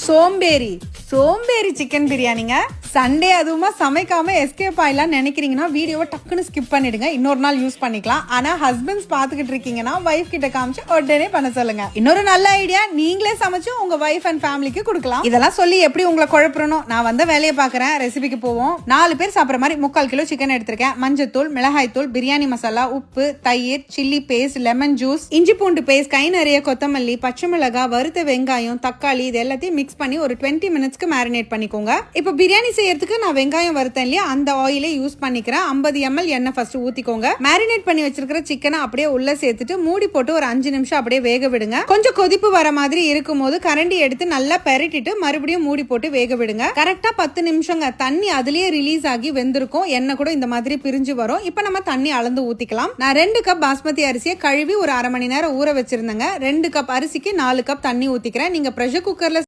சோம்பேறி சோம்பேறி chicken பிரியாணிங்க. Sunday அதுவுமா சமைக்காம எஸ்கேப் ஆயிலாம் நினைக்கிறீங்கன்னா வீடியோவை டக்குன்னு ஸ்கிப் பண்ணிடுங்க, இன்னொரு நாள் யூஸ் பண்ணிக்கலாம். ஆனா ஹஸ்பண்ட்ஸ் பாத்துக்கிட்டு இருக்கீங்கன்னா வைஃப் கிட்ட காமிச்சு உடனே பண்ண சொல்லுங்க. இன்னொரு நல்ல ஐடியா, நீங்களே சமைச்சு உங்க வைஃப் அண்ட் ஃபேமிலிக்கு கொடுக்கலாம். இதெல்லாம் சொல்லி எப்படி உங்களை குழப்பறணும், நான் வந்த வேலையை பாக்குறேன். ரெசிபிக்கு போவோம். 4 பேர் சாப்பிட்ற மாதிரி 3/4 கிலோ சிக்கன் எடுத்திருக்கேன். மஞ்சத்தூள், மிளகாய் தூள், பிரியாணி மசாலா, உப்பு, தயிர், சில்லி பேஸ்ட், லெமன் ஜூஸ், இஞ்சி பூண்டு பேஸ்ட், கை நிறைய கொத்தமல்லி, பச்சை மிளகாய், வறுத்த வெங்காயம், தக்காளி, இது எல்லாத்தையும் மிக்ஸ் பண்ணி ஒரு 20 மினிட்ஸ்க்கு மேரினேட் பண்ணிக்கோங்க. இப்போ பிரியாணி செய்யறதுக்கு நான் வெங்காயம் வறுத்தேன் இல்லையா, அந்த ஆயிலே யூஸ் பண்ணிக்கிறேன். 50 ml எண்ணெய் ஃபர்ஸ்ட் ஊத்திக்கோங்க. மேரினேட் பண்ணி வச்சிருக்கிற சிக்கனை அப்படியே உள்ள சேர்த்துட்டு மூடி போட்டு ஒரு 5 நிமிஷம் அப்படியே வேக விடுங்க. கொஞ்சம் கொதிப்பு வர மாதிரி இருக்கும் போது கரண்டி எடுத்து நல்லா பெரட்டிட்டு மறுபடியும் மூடி போட்டு வேக விடுங்க. கரெக்டா 10 நிமிஷங்க. தண்ணி அதுலயே ரிலீஸ் ஆகி வெந்திருக்கும். எண்ணெய் கூட இந்த மாதிரி பிரிஞ்சு வரும். இப்போ நம்ம தண்ணி அளந்து ஊத்திக்கலாம். நான் 2 கப் பாஸ்மதி அரிசியை கழுவி ஒரு 1/2 மணி நேரம் ஊற வச்சிருந்தேங்க. 2 கப் அரிசிக்கு 4 கப் தண்ணி ஊத்திக்கிறேன். நீங்க பிரஷர் குக்கர்ல